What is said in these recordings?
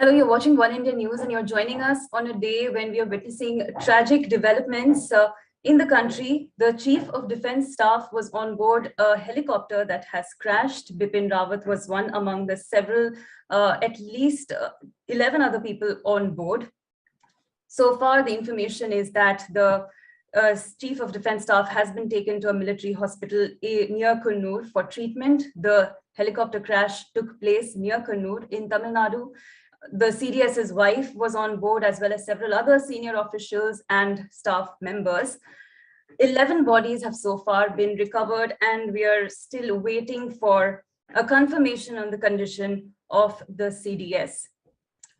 Hello, you're watching One India News and you're joining us on a day when we are witnessing tragic developments in the country. The Chief of Defence Staff was on board a helicopter that has crashed. Bipin Rawat was one among the several, at least 11 other people on board. So far, the information is that the Chief of Defence Staff has been taken to a military hospital near Coonoor for treatment. The helicopter crash took place near Coonoor in Tamil Nadu. The CDS's wife was on board, as well as several other senior officials and staff members. 11 bodies have so far been recovered, and we are still waiting for a confirmation on the condition of the CDS.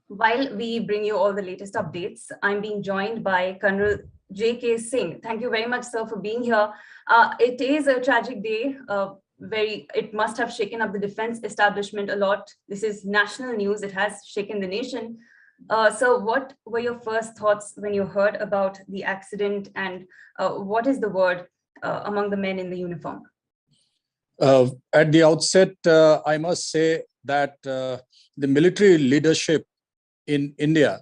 While we bring you all the latest updates, I'm being joined by Colonel J.K. Singh. Thank you very much, sir, for being here. It is a tragic day. It must have shaken up the defense establishment a lot. This is national news. It has shaken the nation. So what were your first thoughts when you heard about the accident, and what is the word among the men in the uniform? At the outset, I must say that the military leadership in India,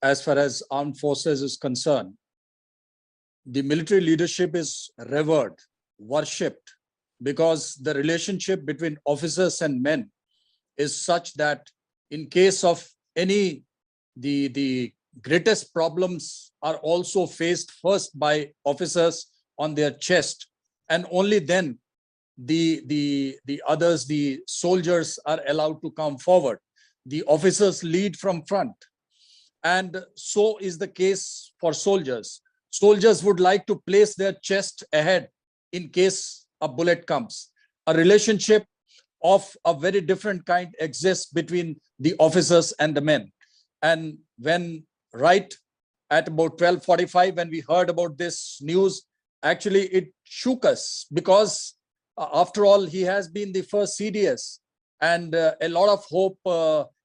as far as armed forces is concerned, the military leadership is revered, worshipped, because the relationship between officers and men is such that in case of any, the greatest problems are also faced first by officers on their chest, and only then the others, the soldiers, are allowed to come forward. The officers lead from front, and so is the case for soldiers. Soldiers would like to place their chest ahead in case a bullet comes. A relationship of a very different kind exists between the officers and the men. And when right at about 12:45, when we heard about this news, actually it shook us, because after all, he has been the first CDS, and a lot of hope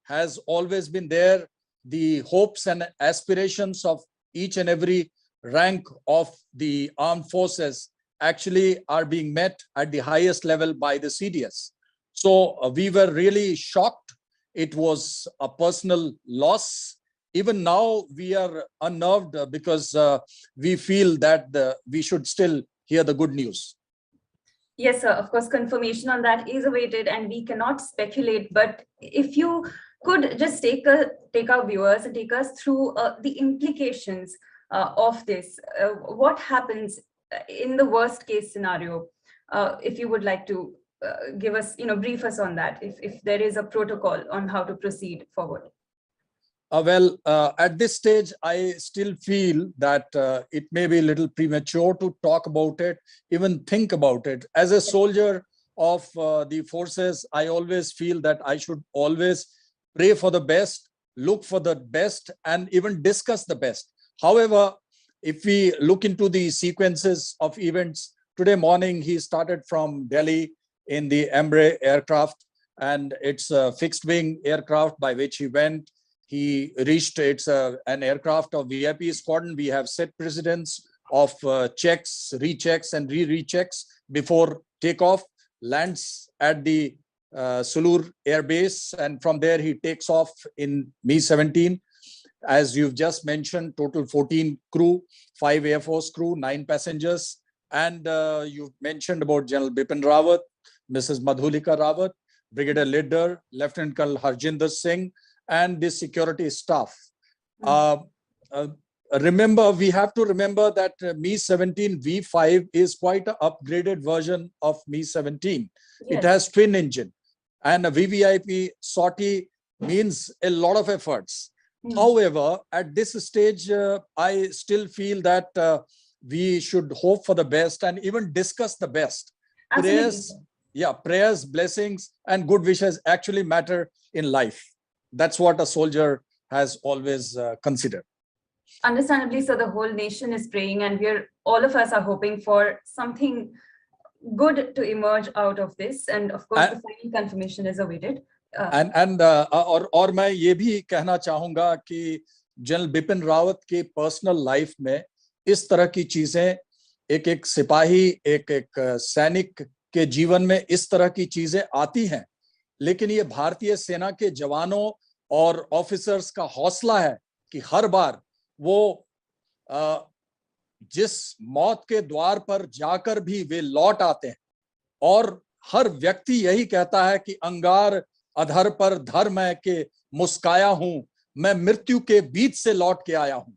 has always been there. The hopes and aspirations of each and every rank of the armed forces actually are being met at the highest level by the CDS. So we were really shocked. It was a personal loss. Even now we are unnerved because we feel that we should still hear the good news. Yes, sir. Of course, confirmation on that is awaited, and we cannot speculate. But if you could just take our viewers and take us through the implications of this. What happens in the worst case scenario? If you would like to give us, brief us on that, if there is a protocol on how to proceed forward. At this stage, I still feel that it may be a little premature to talk about it, even think about it. As a soldier of the forces, I always feel that I should always pray for the best, look for the best, and even discuss the best. However, if we look into the sequences of events, today morning he started from Delhi in the Embraer aircraft, and it's a fixed wing aircraft by which he went. He reached, it's an aircraft of VIP squadron. We have set precedents of checks, rechecks, and rechecks before takeoff. Lands at the Sulur Air Base, and from there he takes off in Mi-17. As you've just mentioned, total 14 crew, 5 Air Force crew, 9 passengers. And you've mentioned about General Bipin Rawat, Mrs. Madhulika Rawat, Brigadier Leader, Lieutenant Colonel Harjinder Singh, and the security staff. Remember, we have to remember that Mi-17 V5 is quite an upgraded version of Mi-17. Yes. It has twin engine, and a VVIP sortie means a lot of efforts. However, at this stage, I still feel that we should hope for the best and even discuss the best. Prayers, blessings, and good wishes actually matter in life. That's what a soldier has always considered. Understandably, so the whole nation is praying, and all of us are hoping for something good to emerge out of this. And of course, the final confirmation is awaited. और मैं ये भी कहना चाहूंगा कि general Bipin Rawat के personal life में इस तरह की चीजें, एक सिपाही, एक सैनिक के जीवन में इस तरह की चीजें आती हैं, लेकिन ये भारतीय सेना के जवानों और ऑफिसर्स का हौसला है कि हर बार वो जिस मौत के द्वार पर जाकर भी वे लौट आते हैं, और हर व्यक्ति यही कहता है कि अंगार अधर पर धर्म है कि मुस्काया हूं, मैं मृत्यु के बीच से लौट के आया हूं।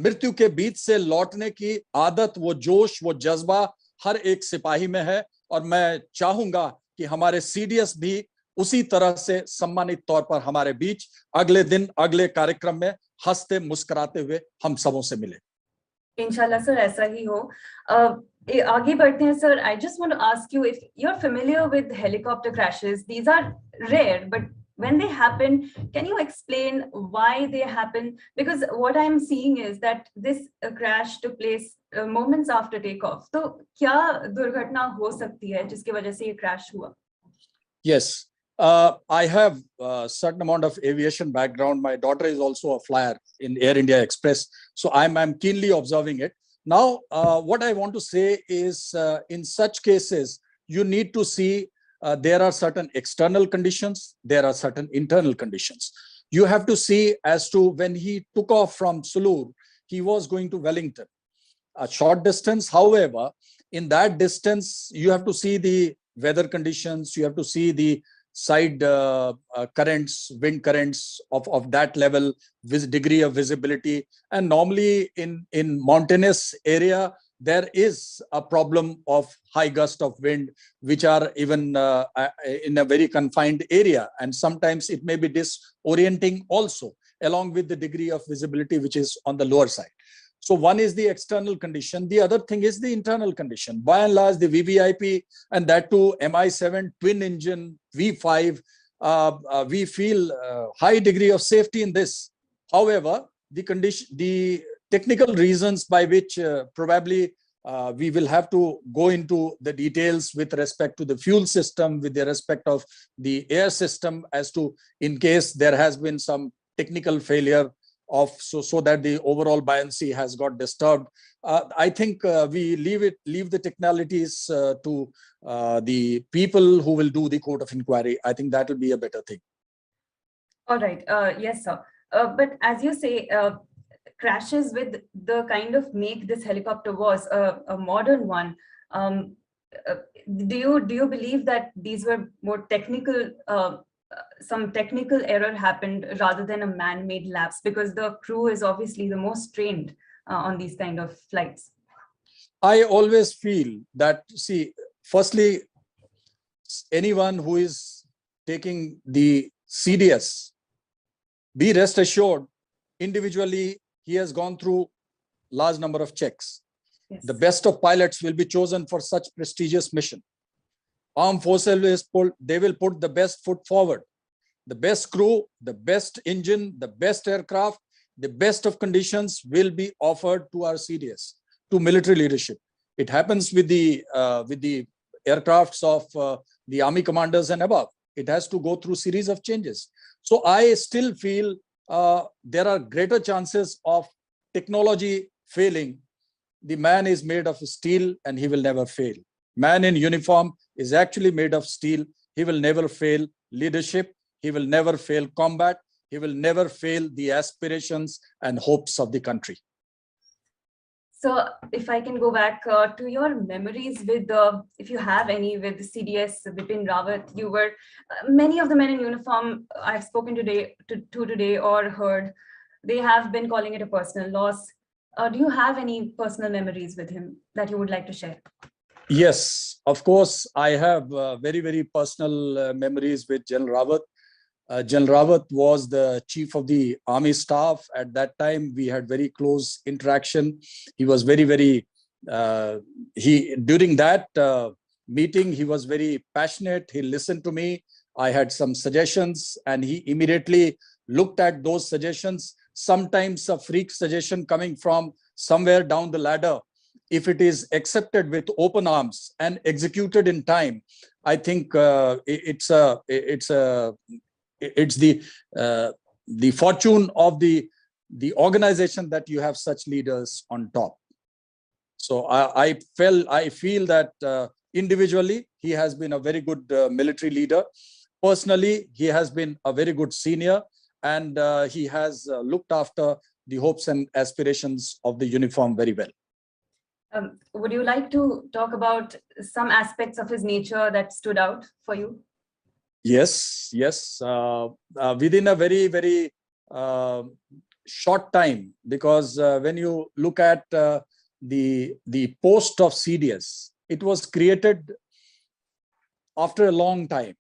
मृत्यु के बीच से लौटने की आदत, वो जोश, वो जज्बा हर एक सिपाही में है, और मैं चाहूंगा कि हमारे सीडीएस भी उसी तरह से सम्मानित तौर पर हमारे बीच अगले दिन अगले कार्यक्रम में हंसते मुस्कुराते हुए हम सबों से मिले। इंशाल्लाह सर ऐसा ही हो। आगे बढ़ते हैं sir. I just want to ask you if you are familiar with helicopter crashes. These are rare, but when they happen, can you explain why they happen? Because what I'm seeing is that this crash took place moments after takeoff. तो क्या दुर्घटना हो सकती है जिसकी वजह से ये crash हुआ? Yes, I have a certain amount of aviation background. My daughter is also a flyer in Air India Express, so I'm keenly observing it. Now, what I want to say is, in such cases, you need to see there are certain external conditions, there are certain internal conditions. You have to see as to when he took off from Sulur, he was going to Wellington, a short distance. However, in that distance, you have to see the weather conditions, you have to see the side currents, wind currents of that level, with degree of visibility. And normally in mountainous area, there is a problem of high gust of wind, which are even in a very confined area. And sometimes it may be disorienting also, along with the degree of visibility, which is on the lower side. So one is the external condition. The other thing is the internal condition. By and large, the VVIP, and that too Mi-7 twin engine V5, we feel high degree of safety in this. However, the technical reasons by which probably we will have to go into the details with respect to the fuel system, with the respect of the air system, as to in case there has been some technical failure of so that the overall buoyancy has got disturbed. I think we leave the technicalities to the people who will do the court of inquiry. I think that will be a better thing. All right. Yes, sir. But as you say, crashes with the kind of make this helicopter was a modern one. Do you believe that these were more technical? Some technical error happened rather than a man-made lapse, because the crew is obviously the most trained on these kind of flights? I always feel that, see, firstly, anyone who is taking the CDS, be rest assured, individually, he has gone through large number of checks. Yes. The best of pilots will be chosen for such prestigious mission. Armed forces, they will put the best foot forward. The best crew, the best engine, the best aircraft, the best of conditions will be offered to our CDS, to military leadership. It happens with the aircrafts of the army commanders and above. It has to go through series of changes. So I still feel there are greater chances of technology failing. The man is made of steel and he will never fail. Man in uniform is actually made of steel. He will never fail leadership. He will never fail combat. He will never fail the aspirations and hopes of the country. So if I can go back to your memories with, if you have any, with the CDS Bipin Rawat, you were, many of the men in uniform I've spoken to today or heard, they have been calling it a personal loss. Do you have any personal memories with him that you would like to share? Yes, of course, I have very, very personal memories with General Rawat. General Rawat was the chief of the army staff. At that time, we had very close interaction. He was very, very, during that meeting, he was very passionate. He listened to me. I had some suggestions and he immediately looked at those suggestions. Sometimes a freak suggestion coming from somewhere down the ladder, if it is accepted with open arms and executed in time, I think it's the fortune of the organization that you have such leaders on top. So I feel that individually he has been a very good military leader. Personally, he has been a very good senior, and he has looked after the hopes and aspirations of the uniform very well. Would you like to talk about some aspects of his nature that stood out for you? Yes. Within a very, very short time, because when you look at the post of CDS, it was created after a long time.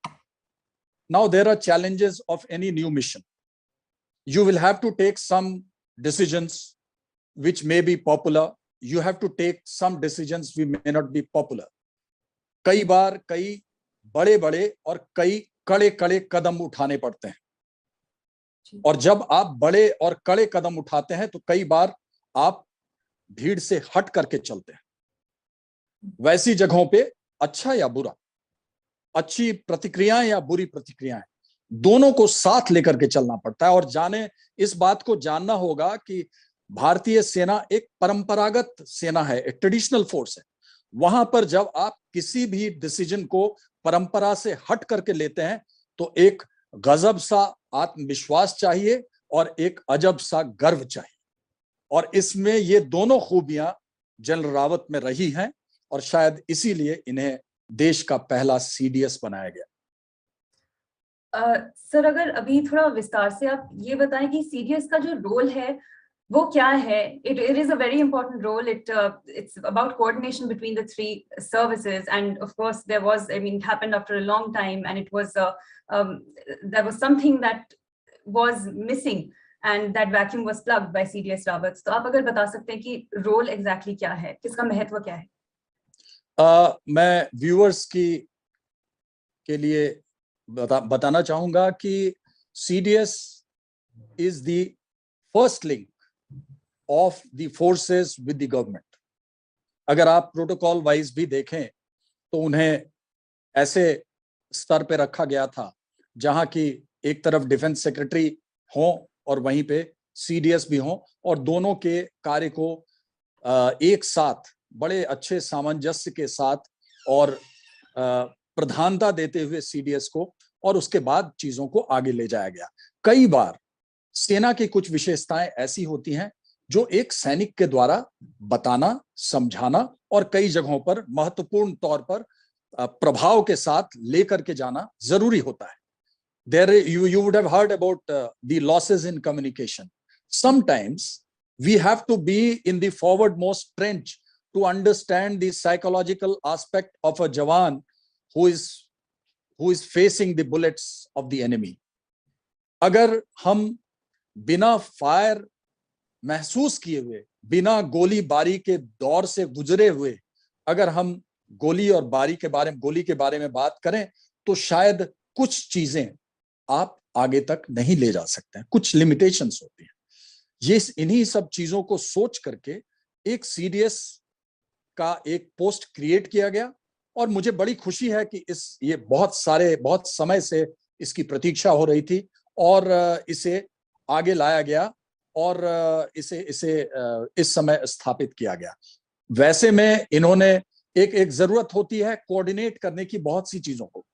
Now there are challenges of any new mission. You will have to take some decisions which may be popular. You have to take some decisions which may not be popular. कई बार कई बड़े-बड़े और कई कड़े-कड़े कदम उठाने पड़ते हैं, और जब आप बड़े और कड़े कदम उठाते हैं तो कई बार आप भीड़ से हट करके चलते हैं. वैसी जगहों पे अच्छा या बुरा, अच्छी प्रतिक्रियाएं या बुरी प्रतिक्रियाएं, दोनों को साथ लेकर के चलना पड़ता है. और जाने इस बात को जानना होगा कि भारतीय सेना एक परंपरागत सेना है, एक ट्रेडिशनल फोर्स है. वहां पर जब आप किसी भी डिसीजन को परंपरा से हट करके लेते हैं तो एक गजब सा आत्मविश्वास चाहिए और एक अजब सा गर्व चाहिए. और इसमें ये दोनों खूबियां जनरल रावत में रही हैं, और शायद इसीलिए इन्हें देश का पहला सीडीएस बनाया गया. सर, अगर अभी थोड़ा विस्तार से आप ये बताएं कि सीडीएस का जो रोल है वो क्या है? It is a very important role. It's about coordination between the three services, and of course there was, it happened after a long time, and it was there was something that was missing, and that vacuum was plugged by CDS Rawat. तो आप अगर बता सकते हैं कि role exactly क्या है, किसका महत्व क्या है? मैं व्यूअर्स के लिए बताना चाहूंगा कि CDS is the first link of the forces with the government. अगर आप प्रोटोकॉल वाइज भी देखें तो उन्हें ऐसे स्तर पे रखा गया था जहां की एक तरफ डिफेंस सेक्रेटरी हो और वहीं पे सीडीएस भी हो, और दोनों के कार्य को एक साथ बड़े अच्छे सामंजस्य के साथ और प्रधानता देते हुए सीडीएस को, और उसके बाद चीजों को आगे ले जाया गया. कई बार सेना की कुछ विशेषताएं ऐसी होती हैं जो एक सैनिक के द्वारा बताना, समझाना और कई जगहों पर महत्वपूर्ण तौर पर प्रभाव के साथ लेकर के जाना जरूरी होता है. You would have heard about the losses in communication. Sometimes we have to be in the forwardmost trench to understand the psychological aspect of a jawan who is facing the bullets of the enemy. अगर हम बिना fire महसूस किए हुए, बिना गोली बारी के दौर से गुजरे हुए अगर हम गोली के बारे में बात करें तो शायद कुछ चीजें आप आगे तक नहीं ले जा सकते हैं, कुछ लिमिटेशंस होती हैं. ये इन्हीं सब चीजों को सोच करके एक सीडीएस का एक पोस्ट क्रिएट किया गया, और मुझे बड़ी खुशी है कि ये बहुत समय से इसकी प्रतीक्षा हो रही थी और इसे आगे लाया गया और इसे इस समय स्थापित किया गया. वैसे में इन्होंने एक जरूरत होती है कोऑर्डिनेट करने की बहुत सी चीजों को.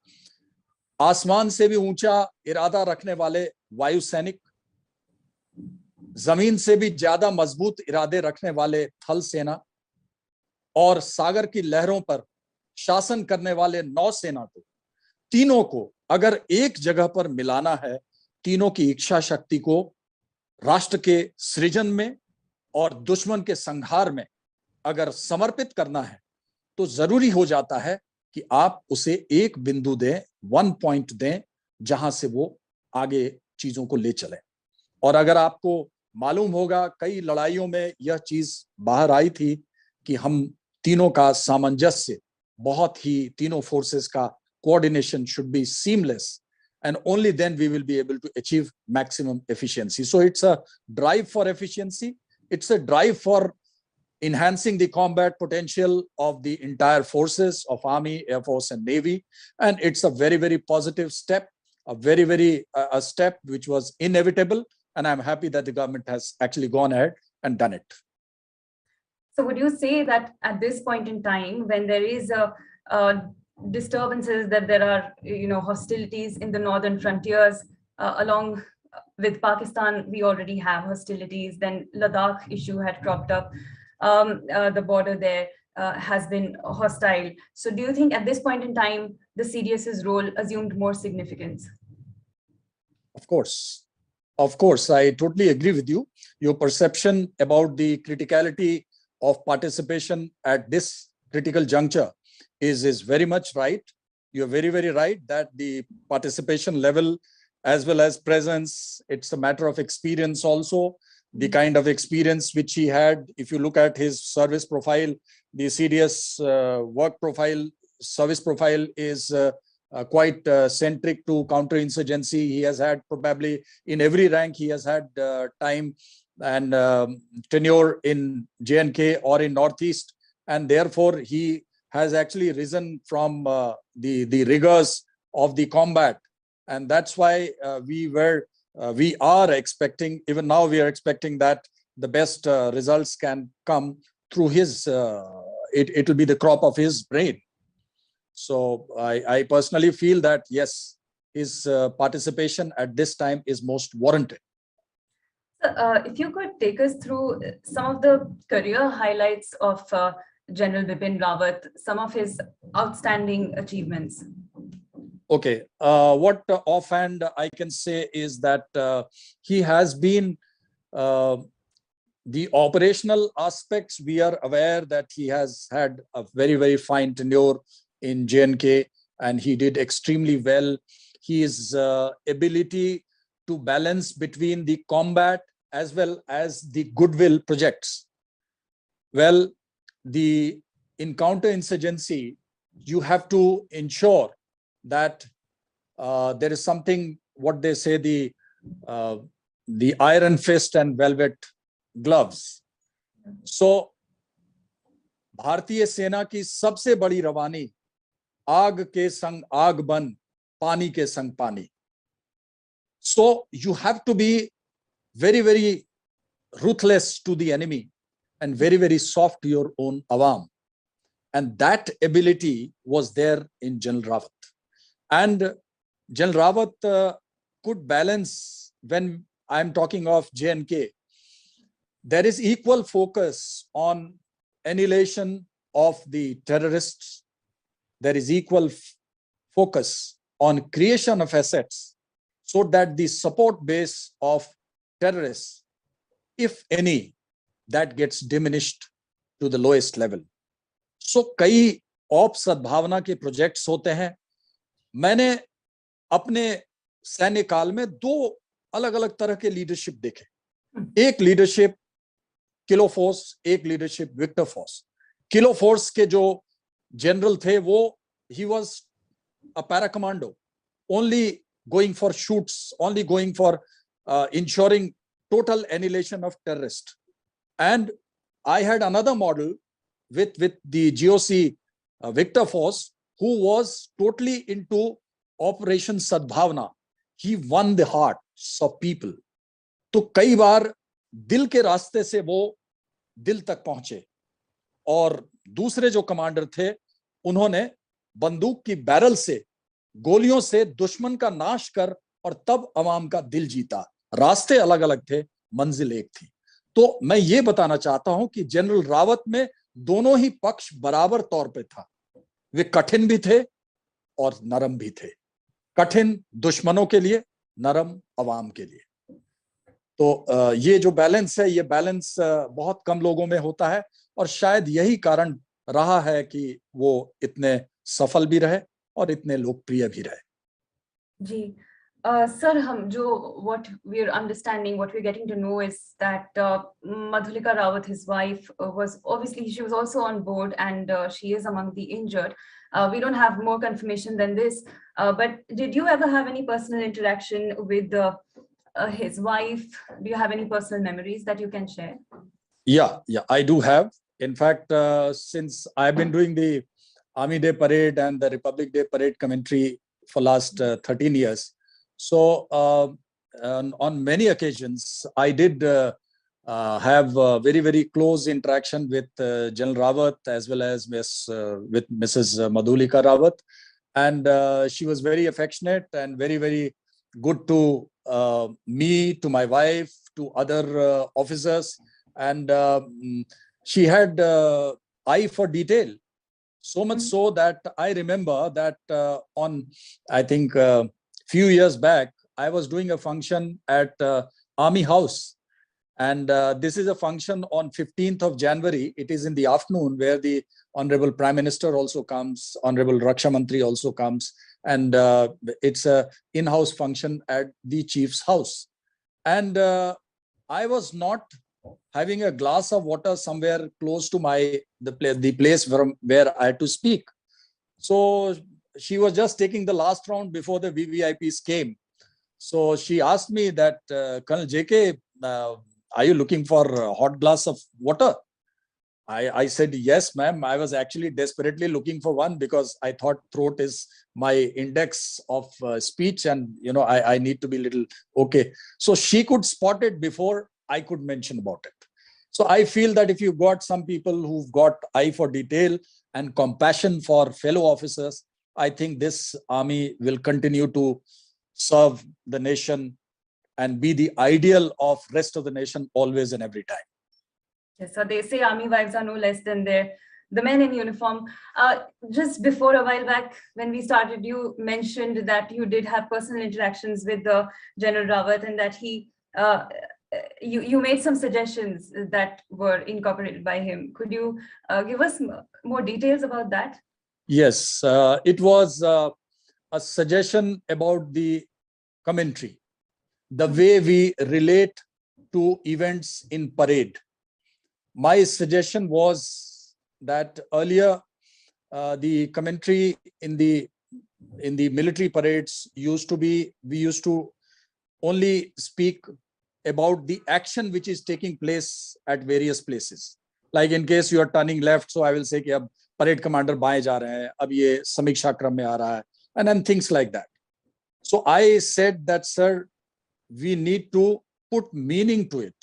आसमान से भी ऊंचा इरादा रखने वाले वायु सैनिक, जमीन से भी ज्यादा मजबूत इरादे रखने वाले थल सेना, और सागर की लहरों पर शासन करने वाले नौसेना को, तीनों को अगर एक जगह पर मिलाना है, तीनों की इच्छा शक्ति को राष्ट्र के सृजन में और दुश्मन के संहार में अगर समर्पित करना है तो जरूरी हो जाता है कि आप उसे एक बिंदु दें, 1 पॉइंट दें जहां से वो आगे चीजों को ले चले. और अगर आपको मालूम होगा कई लड़ाइयों में यह चीज बाहर आई थी कि हम तीनों का सामंजस्य बहुत ही, तीनों फोर्सेस का coordination should be seamless, and only then we will be able to achieve maximum efficiency. So it's a drive for efficiency. It's a drive for enhancing the combat potential of the entire forces of Army, Air Force, and Navy. And it's a very, very positive step, a step which was inevitable. And I'm happy that the government has actually gone ahead and done it. So would you say that at this point in time, when there is disturbances, that there are hostilities in the northern frontiers along with Pakistan, we already have hostilities. Then Ladakh issue had cropped up. The border there has been hostile. So do you think at this point in time, the CDS's role assumed more significance? Of course. Of course, I totally agree with you. Your perception about the criticality of participation at this critical juncture is very much right. You're very, very right that the participation level as well as presence, it's a matter of experience also. The kind of experience which he had, if you look at his service profile, the CDS work profile, service profile is quite centric to counterinsurgency. He has had probably in every rank, he has had time and tenure in J&K or in Northeast. And therefore, he has actually risen from the rigors of the combat. And that's why we are expecting, even now we are expecting that the best results can come through his, it will be the crop of his brain. So I personally feel that, yes, his participation at this time is most warranted. If you could take us through some of the career highlights of General Bipin Rawat, some of his outstanding achievements. Okay, what offhand I can say is that he has been the operational aspects. We are aware that he has had a very, very fine tenure in J&K and he did extremely well. His ability to balance between the combat as well as the goodwill projects. Well, in counterinsurgency, you have to ensure that there is something, what they say, the iron fist and velvet gloves. So, भारतीय सेना की सबसे बड़ी रवानी आग के संग आग बन, पानी के संग पानी. So you have to be very, very ruthless to the enemy and very, very soft to your own awam. And that ability was there in General Rawat. And General Rawat could balance, when I'm talking of J&K, there is equal focus on annihilation of the terrorists. There is equal focus on creation of assets so that the support base of terrorists, if any, that gets diminished to the lowest level. So कई op सद्भावना के projects होते हैं. मैंने अपने सैन्य काल में दो अलग अलग तरह के लीडरशिप देखे. एक लीडरशिप किलो फोर्स, एक leadership victor force. Kilo force के जो जनरल थे वो he was a para commando, only going for shoots, only going for ensuring total annihilation of terrorists. And I had another model with the GOC Victor Force, who was totally into Operation Sadbhavna. He won the hearts of people. तो कई बार दिल के रास्ते से वो दिल तक पहुंचे. और दूसरे जो कमांडर थे, उन्होंने बंदूक की बैरल से, गोलियों से दुश्मन का नाश कर और तब अवाम का दिल जीता. रास्ते अलग अलग थे, मंजिल एक थी. तो मैं ये बताना चाहता हूं कि जनरल रावत में दोनों ही पक्ष बराबर तौर पे था. वे कठिन भी थे और नरम भी थे. कठिन दुश्मनों के लिए, नरम अवाम के लिए. तो ये जो बैलेंस है, ये बैलेंस बहुत कम लोगों में होता है और शायद यही कारण रहा है कि वो इतने सफल भी रहे और इतने लोकप्रिय भी रहे. जी सर, हम जो what we're understanding, what we're getting to know is that Madhulika Rawat, his wife, was obviously, she was also on board and she is among the injured. We don't have more confirmation than this, but did you ever have any personal interaction with his wife? Do you have any personal memories that you can share? Yeah, I do have. In fact, since I've been doing the Army Day Parade and the Republic Day Parade commentary for last 13 years, so on many occasions, I did have very, very close interaction with General Rawat as well as with Mrs. Madhulika Rawat. And she was very affectionate and very, very good to me, to my wife, to other officers, and she had eye for detail. So much so that I remember that on, I think, few years back, I was doing a function at Army House. And this is a function on 15th of January. It is in the afternoon, where the Honorable Prime Minister also comes, Honorable Raksha Mantri also comes. And it's a in-house function at the Chief's house. And I was not having a glass of water somewhere close to the place where I had to speak. So she was just taking the last round before the VVIPs came. So she asked me that, Colonel JK, are you looking for a hot glass of water? I said, yes, ma'am. I was actually desperately looking for one, because I thought throat is my index of speech, and I need to be little okay. So she could spot it before I could mention about it. So I feel that if you got some people who've got eye for detail and compassion for fellow officers, I think this army will continue to serve the nation and be the ideal of rest of the nation always and every time. Yes, so they say army wives are no less than the men in uniform. Just before a while back, when we started, you mentioned that you did have personal interactions with the General Rawat, and that you made some suggestions that were incorporated by him. Could you give us more details about that? Yes, it was a suggestion about the commentary, the way we relate to events in parade. My suggestion was that earlier the commentary in the military parades used to be, we used to only speak about the action which is taking place at various places. Like in case you are turning left, so I will say कि अब parade commander बाएं जा रहे हैं, अब ये समीक्षा क्रम में आ रहा है, and then things like that. So I said that, sir, we need to put meaning to it.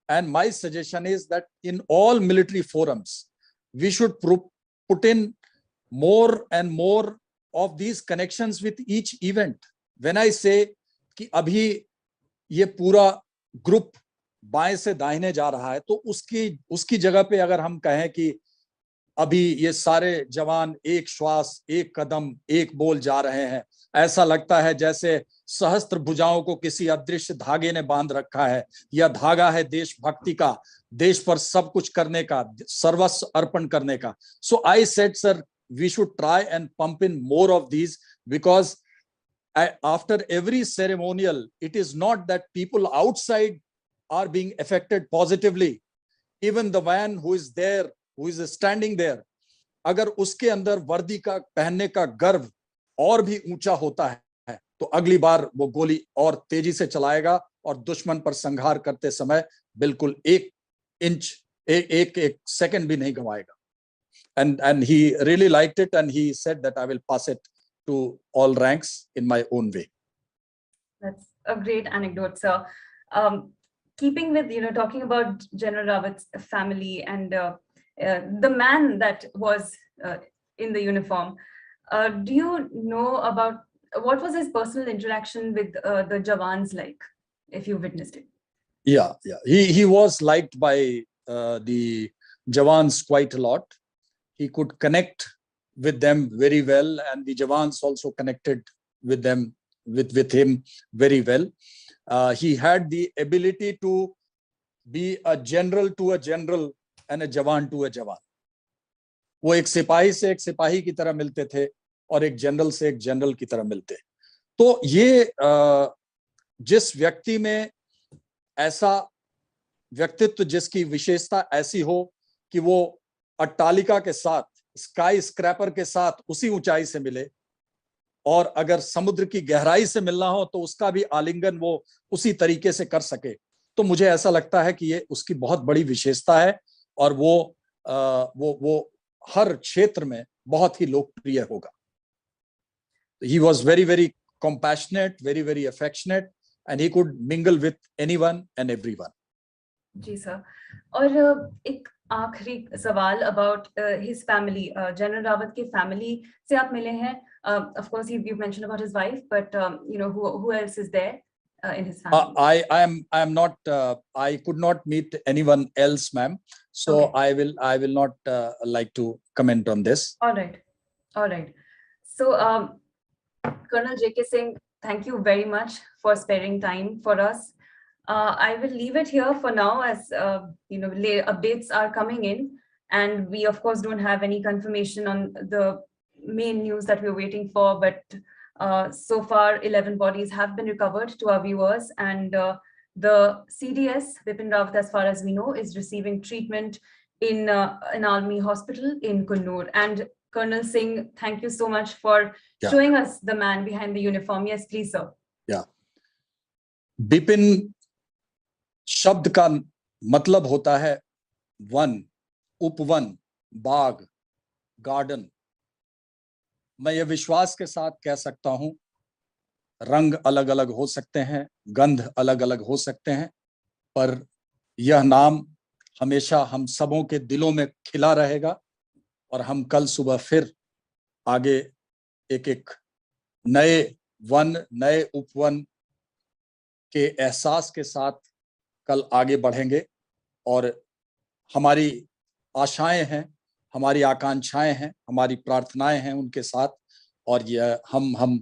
And my suggestion is that in all military forums, we should put in more and more of these connections with each event. When I say कि अभी ये पूरा group बाएं से दाहिने जा रहा है, तो उसकी जगह पे अगर हम कहें कि अभी ये सारे जवान एक श्वास, एक कदम, एक बोल जा रहे हैं, ऐसा लगता है जैसे सहस्त्र भुजाओं को किसी अदृश्य धागे ने बांध रखा है, या धागा है देशभक्ति का, देश पर सब कुछ करने का, सर्वस्व अर्पण करने का. So I said, sir, we should try and pump in more of these, because after every ceremonial, it is not that people outside are being affected positively. Even the man who is there, who is standing there, अगर उसके अंदर वर्दी का पहनने का गर्व और भी ऊंचा होता है, तो अगली बार वो गोली और तेजी से चलाएगा और दुश्मन पर संहार करते समय बिल्कुल एक सेकंड भी नहीं गंवाएगा. And he really liked it, and he said that I will pass it to all ranks in my own way. That's a great anecdote, sir. Keeping with, talking about General Rawat's family and the man that was in the uniform, do you know about what was his personal interaction with the Jawans like, if you witnessed it? Yeah. He was liked by the Jawans quite a lot. He could connect with them very well, and the Jawans also connected with them, with him very well. He had the ability to be a general to a general and a Jawan to a Jawan. वो एक सिपाही से एक सिपाही की तरह मिलते थे और एक जनरल से एक जनरल की तरह मिलते. तो ये जिस व्यक्ति में ऐसा व्यक्तित्व, जिसकी विशेषता ऐसी हो कि वो अट्टालिका के साथ, स्काई स्क्रैपर के साथ उसी ऊंचाई से मिले, और अगर समुद्र की गहराई से मिलना हो तो उसका भी आलिंगन वो उसी तरीके से कर सके, तो मुझे ऐसा लगता है कि ये उसकी बहुत बड़ी विशेषता है, और वो हर क्षेत्र में बहुत ही लोकप्रिय होगा. He was very, very compassionate, very, very affectionate, and he could mingle with anyone and everyone. जी सर. और एक आखिरी सवाल about his family. General Rawat के फैमिली से आप मिले हैं. Of course, you mentioned about his wife, but who else is there in his family? I am not. I could not meet anyone else, ma'am. So Okay. I will not like to comment on this. All right. All right. So, Colonel J.K. Singh, thank you very much for sparing time for us. I will leave it here for now, as updates are coming in, and we of course don't have any confirmation on the main news that we're waiting for. But so far, 11 bodies have been recovered to our viewers, and the CDS Bipin Rawat, as far as we know, is receiving treatment in an army hospital in Coonoor. And Colonel Singh, thank you so much for showing us the man behind the uniform. Yes, please, sir. Yeah. Bipin शब्द का मतलब होता है one, उपवन, बाग, garden. मैं ये विश्वास के साथ कह सकता हूं, रंग अलग अलग हो सकते हैं, गंध अलग अलग हो सकते हैं, पर यह नाम हमेशा हम सबों के दिलों में खिला रहेगा। और हम कल सुबह फिर आगे एक एक नए वन, नए उपवन के एहसास के साथ कल आगे बढ़ेंगे। और हमारी आशाएं हैं, हमारी आकांक्षाएं हैं, हमारी प्रार्थनाएं हैं उनके साथ, और यह हम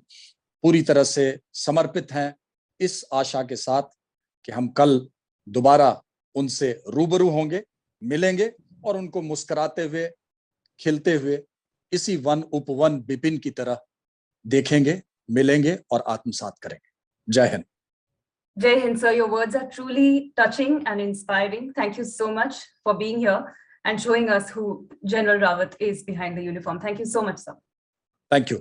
पूरी तरह से समर्पित हैं इस आशा के साथ कि हम कल दोबारा उनसे रूबरू होंगे, मिलेंगे और उनको मुस्कुराते हुए, खिलते हुए इसी वन उपवन बिपिन की तरह देखेंगे, मिलेंगे और आत्मसात करेंगे। जय Hind. Jai Hind, sir. Your words are truly touching and inspiring. Thank you so much for being here and showing us who General Rawat is behind the uniform. Thank you so much, sir. Thank you.